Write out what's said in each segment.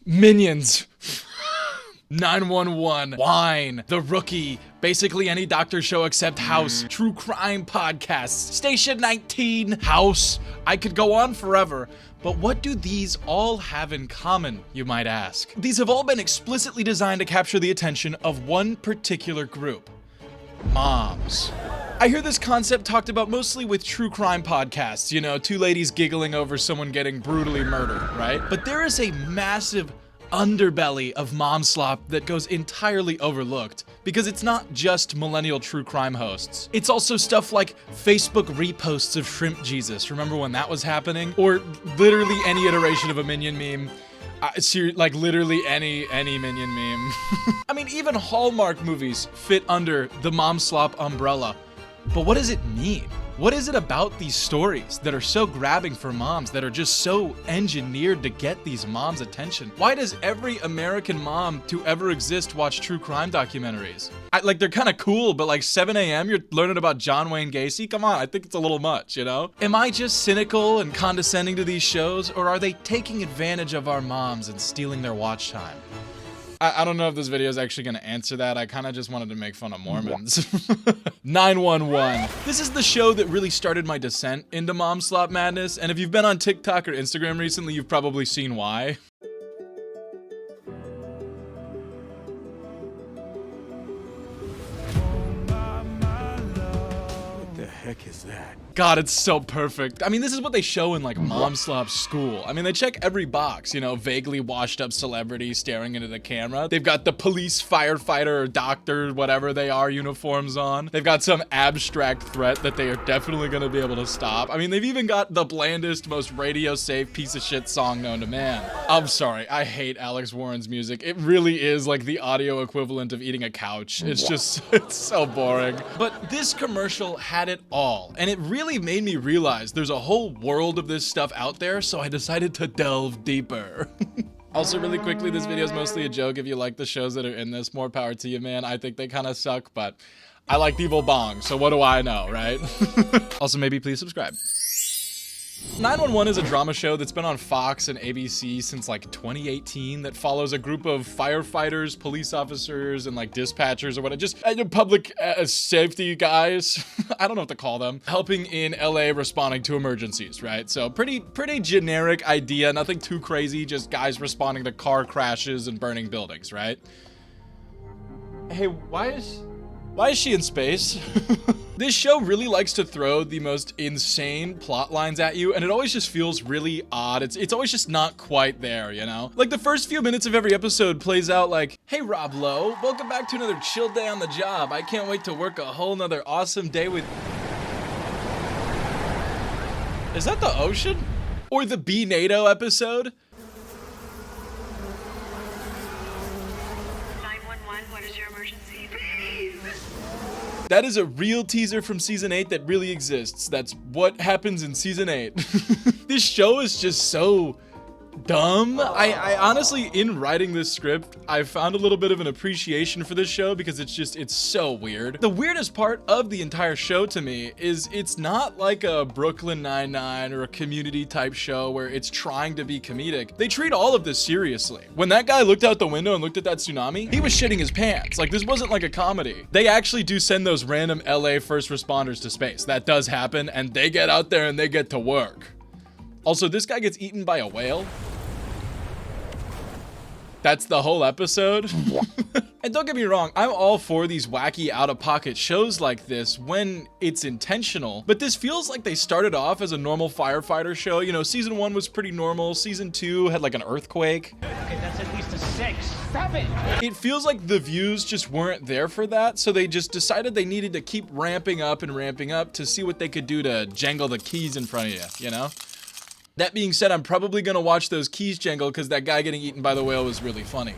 Minions. 911, Wine, The Rookie, basically any doctor show except House, true crime podcasts, Station 19, House. I could go on forever. But what do these all have in common, you might ask? These have all been explicitly designed to capture the attention of one particular group: moms. I hear this concept talked about mostly with true crime podcasts, you know, two ladies giggling over someone getting brutally murdered, right? But there is a massive underbelly of Momslop that goes entirely overlooked, because it's not just millennial true crime hosts. It's also stuff like Facebook reposts of Shrimp Jesus. Remember when that was happening? Or literally any iteration of a Minion meme. Like literally any Minion meme. I mean, even Hallmark movies fit under the Momslop umbrella. But what does it mean? What is it about these stories that are so grabbing for moms, that are just so engineered to get these moms' attention? Why does every American mom to ever exist watch true crime documentaries? Like, they're kind of cool, but like 7 a.m. you're learning about John Wayne Gacy? Come on, I think it's a little much, you know? Am I just cynical and condescending to these shows, or are they taking advantage of our moms and stealing their watch time? I don't know if this video is actually going to answer that. I kind of just wanted to make fun of Mormons. 911. This is the show that really started my descent into Momslop madness, and if you've been on TikTok or Instagram recently, you've probably seen why. What the heck is that? God, it's so perfect. I mean, this is what they show in like Momslop school. I mean, they check every box, you know, vaguely washed up celebrity staring into the camera. They've got the police, firefighter, or doctor, whatever they are, uniforms on. They've got some abstract threat that they are definitely gonna be able to stop. I mean, they've even got the blandest, most radio-safe piece of shit song known to man. I'm sorry, I hate Alex Warren's music. It really is like the audio equivalent of eating a couch. It's just, it's so boring. But this commercial had it all, and it really made me realize there's a whole world of this stuff out there, so I decided to delve deeper. Also, really quickly, this video is mostly a joke. If you like the shows that are in this, more power to you, man. I think they kind of suck, but I like Evil Bong, so what do I know, right? Also, maybe please subscribe. 911 is a drama show that's been on Fox and ABC since like 2018 that follows a group of firefighters, police officers, and like dispatchers or whatever, just public safety guys, I don't know what to call them, helping in LA responding to emergencies, right? So pretty generic idea, nothing too crazy, just guys responding to car crashes and burning buildings, right? Hey, why is she in space? This show really likes to throw the most insane plot lines at you, and it always just feels really odd. It's always just not quite there, you know? Like, the first few minutes of every episode plays out like, "Hey, Rob Lowe, welcome back to another chill day on the job. I can't wait to work a whole nother awesome day with..." Is that the ocean? Or the Be NATO episode? 911, what is your emergency? That is a real teaser from season 8 that really exists. That's what happens in season 8. This show is just so dumb. I honestly, in writing this script, I found a little bit of an appreciation for this show because it's so weird. The weirdest part of the entire show to me is it's not like a Brooklyn Nine-Nine or a Community type show where it's trying to be comedic. They treat all of this seriously. When that guy looked out the window and looked at that tsunami, he was shitting his pants. Like, this wasn't like a comedy. They actually do send those random LA first responders to space. That does happen, and they get out there and they get to work. Also, this guy gets eaten by a whale. That's the whole episode. And don't get me wrong, I'm all for these wacky out-of-pocket shows like this when it's intentional, but this feels like they started off as a normal firefighter show. You know, season 1 was pretty normal. Season 2 had like an earthquake. Okay, that's at least a 6. 7. It feels like the views just weren't there for that, so they just decided they needed to keep ramping up to see what they could do to jangle the keys in front of you, you know? That being said, I'm probably gonna watch those keys jangle because that guy getting eaten by the whale was really funny.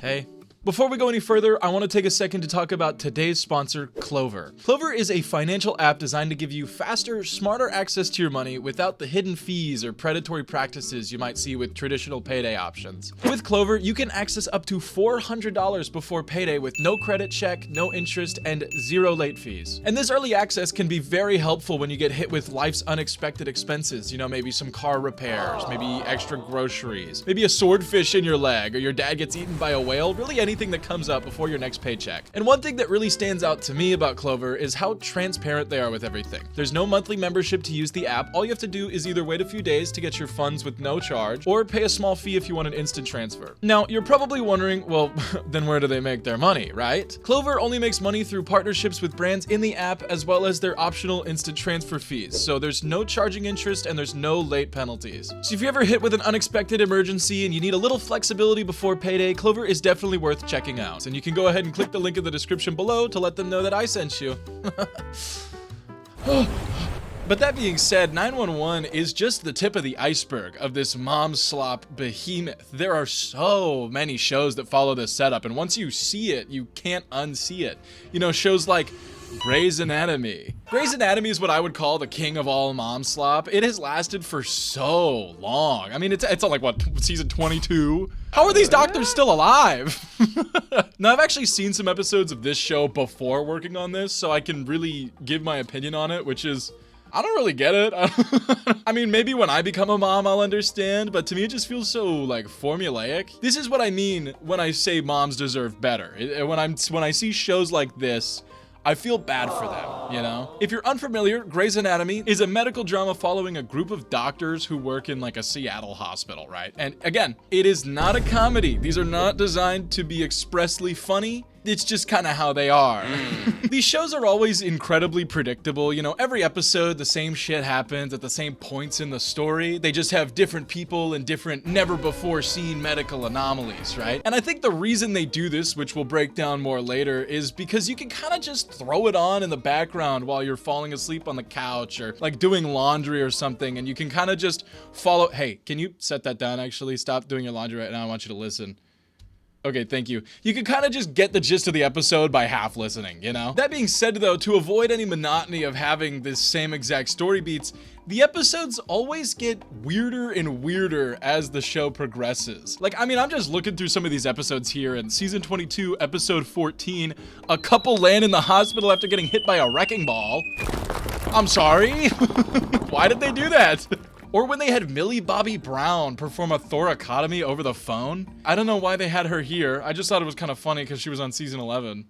Hey, Before we go any further, I want to take a second to talk about today's sponsor, Clover. Clover is a financial app designed to give you faster, smarter access to your money without the hidden fees or predatory practices you might see with traditional payday options. With Clover, you can access up to $400 before payday with no credit check, no interest, and 0 late fees. And this early access can be very helpful when you get hit with life's unexpected expenses. You know, maybe some car repairs, maybe extra groceries, maybe a swordfish in your leg, or your dad gets eaten by a whale, really anything that comes up before your next paycheck. And one thing that really stands out to me about Clover is how transparent they are with everything. There's no monthly membership to use the app. All you have to do is either wait a few days to get your funds with no charge, or pay a small fee if you want an instant transfer. Now, you're probably wondering, well, then where do they make their money, right? Clover only makes money through partnerships with brands in the app, as well as their optional instant transfer fees. So there's no charging interest and there's no late penalties. So if you're ever hit with an unexpected emergency and you need a little flexibility before payday, Clover is definitely worth checking out. And you can go ahead and click the link in the description below to let them know that I sent you. But that being said, 911 is just the tip of the iceberg of this Momslop behemoth. There are so many shows that follow this setup, and once you see it, you can't unsee it. You know, shows like Grey's Anatomy. Grey's Anatomy is what I would call the king of all Momslop. It has lasted for so long. I mean, it's on like, what, season 22? How are these doctors still alive? Now, I've actually seen some episodes of this show before working on this, so I can really give my opinion on it, which is, I don't really get it. I mean, maybe when I become a mom, I'll understand, but to me, it just feels so, like, formulaic. This is what I mean when I say moms deserve better. When I see shows like this, I feel bad for them, you know? If you're unfamiliar, Grey's Anatomy is a medical drama following a group of doctors who work in like a Seattle hospital, right? And again, it is not a comedy. These are not designed to be expressly funny. It's just kind of how they are. These shows are always incredibly predictable. You know, every episode, the same shit happens at the same points in the story. They just have different people and different never before seen medical anomalies, right? And I think the reason they do this, which we'll break down more later, is because you can kind of just throw it on in the background while you're falling asleep on the couch or like doing laundry or something, and you can kind of just follow. Hey, can you set that down actually? Stop doing your laundry right now. I want you to listen. Okay, thank you. You can kind of just get the gist of the episode by half listening, you know? That being said though, to avoid any monotony of having this same exact story beats, the episodes always get weirder and weirder as the show progresses. Like, I mean, I'm just looking through some of these episodes here, and season 22, episode 14, a couple land in the hospital after getting hit by a wrecking ball. I'm sorry? Why did they do that? Or when they had Millie Bobby Brown perform a thoracotomy over the phone. I don't know why they had her here. I just thought it was kind of funny because she was on season 11.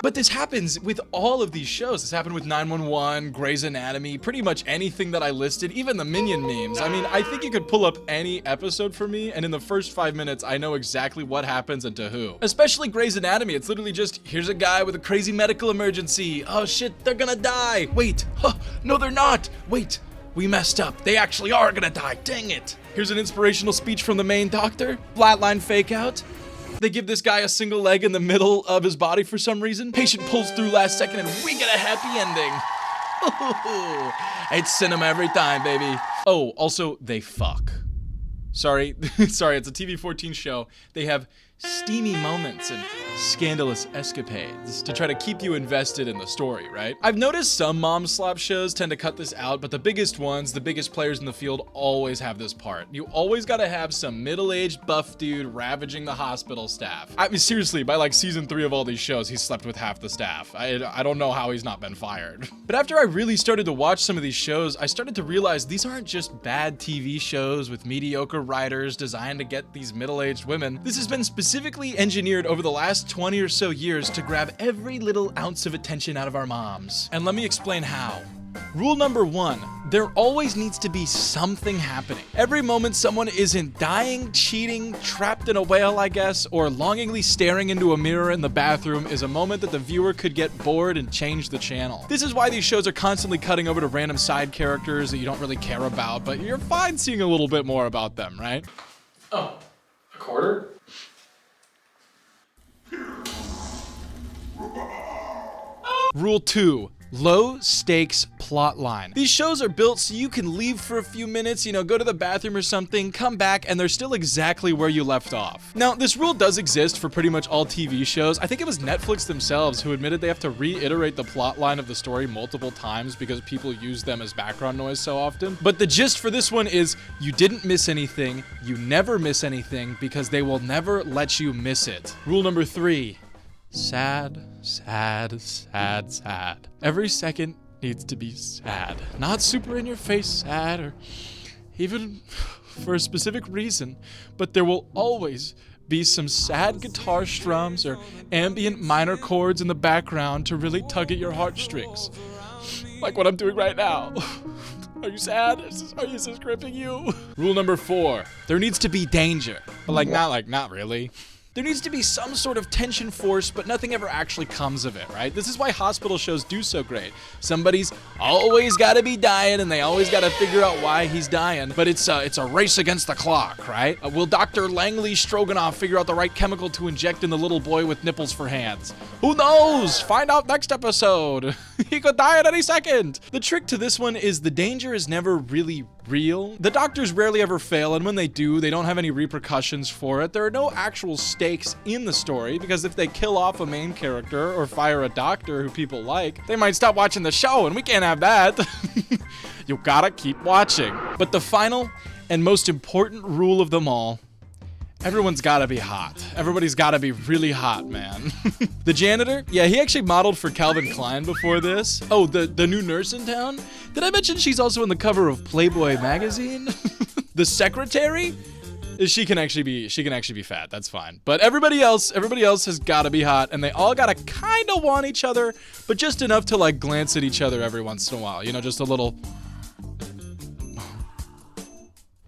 But this happens with all of these shows. This happened with 911, Grey's Anatomy, pretty much anything that I listed, even the Minion memes. I mean, I think you could pull up any episode for me, and in the first 5 minutes, I know exactly what happens and to who. Especially Grey's Anatomy. It's literally just, here's a guy with a crazy medical emergency. Oh shit, they're gonna die. Wait, huh, no they're not. Wait, we messed up. They actually are gonna die, dang it. Here's an inspirational speech from the main doctor. Flatline fake out. They give this guy a single leg in the middle of his body for some reason. Patient pulls through last second and we get a happy ending. It's cinema every time, baby. Oh, also, they fuck. Sorry, it's a TV-14 show. They have steamy moments and scandalous escapades to try to keep you invested in the story, right? I've noticed some Momslop shows tend to cut this out, but the biggest ones, the biggest players in the field always have this part. You always gotta have some middle-aged buff dude ravaging the hospital staff. I mean, seriously, by like season 3 of all these shows, he's slept with half the staff. I don't know how he's not been fired. But after I really started to watch some of these shows, I started to realize these aren't just bad TV shows with mediocre writers designed to get these middle-aged women. This has been specifically engineered over the last 20 or so years to grab every little ounce of attention out of our moms. And let me explain how. Rule number 1, there always needs to be something happening. Every moment someone isn't dying, cheating, trapped in a whale, I guess, or longingly staring into a mirror in the bathroom is a moment that the viewer could get bored and change the channel. This is why these shows are constantly cutting over to random side characters that you don't really care about, but you're fine seeing a little bit more about them, right? Oh, a quarter? Rule 2, low stakes plot line. These shows are built so you can leave for a few minutes, you know, go to the bathroom or something, come back, and they're still exactly where you left off. Now, this rule does exist for pretty much all TV shows. I think it was Netflix themselves who admitted they have to reiterate the plot line of the story multiple times because people use them as background noise so often. But the gist for this one is you didn't miss anything, you never miss anything because they will never let you miss it. Rule number 3. Sad, sad, sad, sad. Every second needs to be sad. Not super in your face sad or even for a specific reason, but there will always be some sad guitar strums or ambient minor chords in the background to really tug at your heartstrings. Like what I'm doing right now. Are you sad? Is this gripping you? Rule number 4. There needs to be danger. But not really. There needs to be some sort of tension force, but nothing ever actually comes of it, right? This is why hospital shows do so great. Somebody's always gotta be dying, and they always gotta figure out why he's dying, but it's a race against the clock, right? Will Dr. Langley Stroganoff figure out the right chemical to inject in the little boy with nipples for hands? Who knows? Find out next episode. He could die at any second. The trick to this one is the danger is never really real. The doctors rarely ever fail, and when they do, they don't have any repercussions for it. There are no actual stakes in the story, because if they kill off a main character or fire a doctor who people like, they might stop watching the show, and we can't have that. You gotta keep watching. But the final and most important rule of them all: everyone's gotta be hot. Everybody's gotta be really hot, man. The janitor? Yeah, he actually modeled for Calvin Klein before this. Oh, the new nurse in town? Did I mention she's also on the cover of Playboy magazine? The secretary? She can actually be fat, that's fine. But everybody else has gotta be hot, and they all gotta kinda want each other, but just enough to like glance at each other every once in a while. You know, just a little.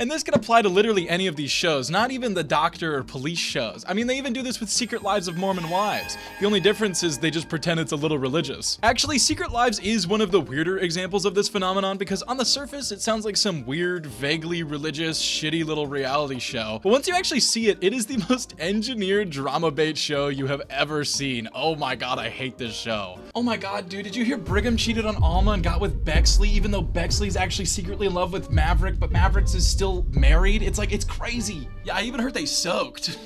And this can apply to literally any of these shows, not even the doctor or police shows. I mean, they even do this with Secret Lives of Mormon Wives. The only difference is they just pretend it's a little religious. Actually, Secret Lives is one of the weirder examples of this phenomenon because on the surface, it sounds like some weird, vaguely religious, shitty little reality show. But once you actually see it, it is the most engineered drama bait show you have ever seen. Oh my god, I hate this show. Oh my god, dude, did you hear Brigham cheated on Alma and got with Bexley, even though Bexley's actually secretly in love with Maverick, but Maverick's is still married? It's crazy. Yeah, I even heard they soaked.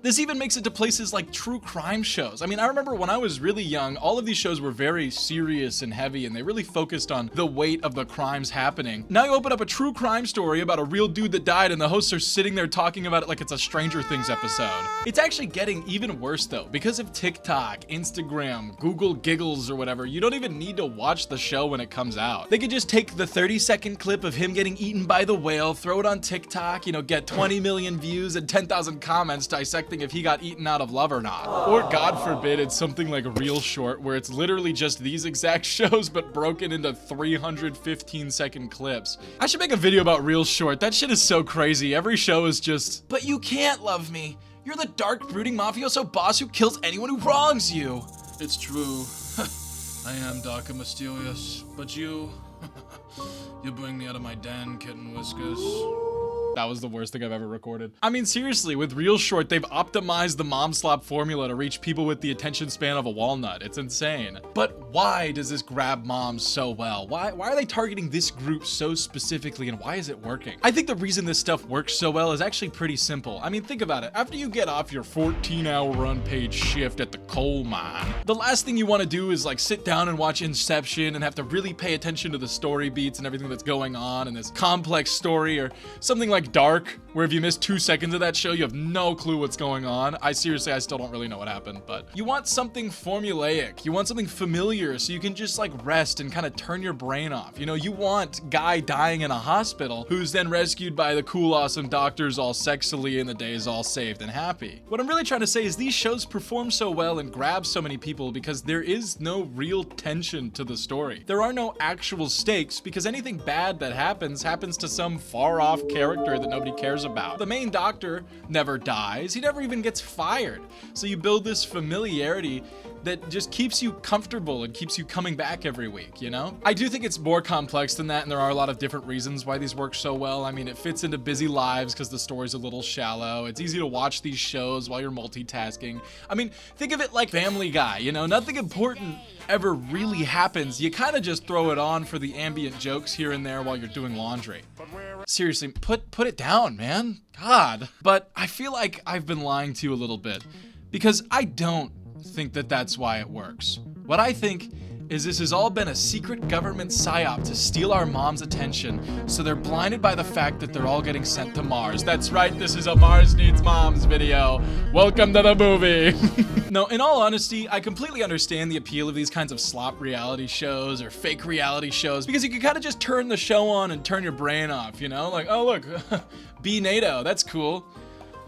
This even makes it to places like true crime shows. I mean, I remember when I was really young, all of these shows were very serious and heavy, and they really focused on the weight of the crimes happening. Now you open up a true crime story about a real dude that died, and the hosts are sitting there talking about it like it's a Stranger Things episode. It's actually getting even worse though. Because of TikTok, Instagram, Google Giggles or whatever, you don't even need to watch the show when it comes out. They could just take the 30-second clip of him getting eaten by the whale, throw it on TikTok, you know, get 20 million views and 10,000 comments dissecting if he got eaten out of love or not. Or God forbid it's something like Real Short, where it's literally just these exact shows but broken into 315-second clips. I should make a video about Real Short. That shit is so crazy. Every show is just, but you can't love me. You're the dark, brooding mafioso boss who kills anyone who wrongs you. It's true. I am dark and mysterious, but you bring me out of my den, kitten whiskers. That was the worst thing I've ever recorded. I mean, seriously, with Real Short, they've optimized the Momslop formula to reach people with the attention span of a walnut. It's insane. But why does this grab moms so well? Why are they targeting this group so specifically, and why is it working? I think the reason this stuff works so well is actually pretty simple. I mean, think about it. After you get off your 14-hour unpaid shift at the coal mine, the last thing you want to do is like sit down and watch Inception and have to really pay attention to the story beats and everything that's going on in this complex story, or something like Dark, where if you miss 2 seconds of that show, you have no clue what's going on. I still don't really know what happened, but you want something formulaic. You want something familiar so you can just like rest and kind of turn your brain off. You know, you want guy dying in a hospital who's then rescued by the cool, awesome doctors all sexily and the day is all saved and happy. What I'm really trying to say is these shows perform so well and grab so many people because there is no real tension to the story. There are no actual stakes because anything bad that happens to some far off character that nobody cares about. The main doctor never dies. He never even gets fired. So you build this familiarity that just keeps you comfortable and keeps you coming back every week, you know? I do think it's more complex than that, and there are a lot of different reasons why these work so well. I mean, it fits into busy lives because the story's a little shallow. It's easy to watch these shows while you're multitasking. I mean, think of it like Family Guy, you know? Nothing important ever really happens. You kind of just throw it on for the ambient jokes here and there while you're doing laundry. Seriously, put it down, man. God. But I feel like I've been lying to you a little bit because I don't think that that's why it works. What I think is this has all been a secret government psyop to steal our mom's attention, so they're blinded by the fact that they're all getting sent to Mars. That's right, this is a Mars Needs Moms video. Welcome to the movie. No, in all honesty, I completely understand the appeal of these kinds of slop reality shows or fake reality shows because you can kind of just turn the show on and turn your brain off, you know? Like, oh look, be NATO, that's cool.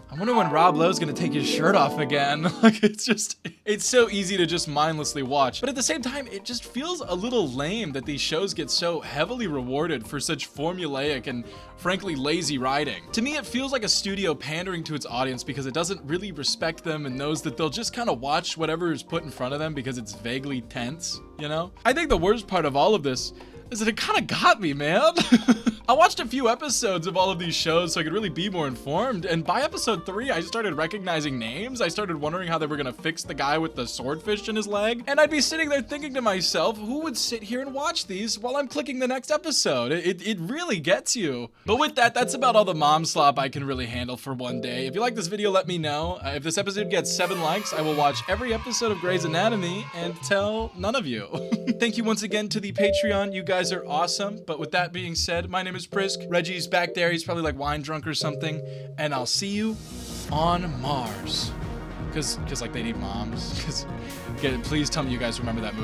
I wonder when Rob Lowe's gonna take his shirt off again. Like, it's so easy to just mindlessly watch. But at the same time, it just feels a little lame that these shows get so heavily rewarded for such formulaic and frankly lazy writing. To me, it feels like a studio pandering to its audience because it doesn't really respect them and knows that they'll just kind of watch whatever is put in front of them because it's vaguely tense, you know? I think the worst part of all of this is that it kind of got me, man. I watched a few episodes of all of these shows so I could really be more informed, and by episode 3, I started recognizing names. I started wondering how they were gonna fix the guy with the swordfish in his leg, and I'd be sitting there thinking to myself, who would sit here and watch these while I'm clicking the next episode? It really gets you. But with that, that's about all the mom slop I can really handle for one day. If you like this video, let me know. If this episode gets 7 likes, I will watch every episode of Grey's Anatomy and tell none of you. Thank you once again to the Patreon. You guys are awesome. But with that being said, my name is Prisk. Reggie's back there. He's probably like wine drunk or something. And I'll see you on Mars. Because like they need moms. Please tell me you guys remember that movie.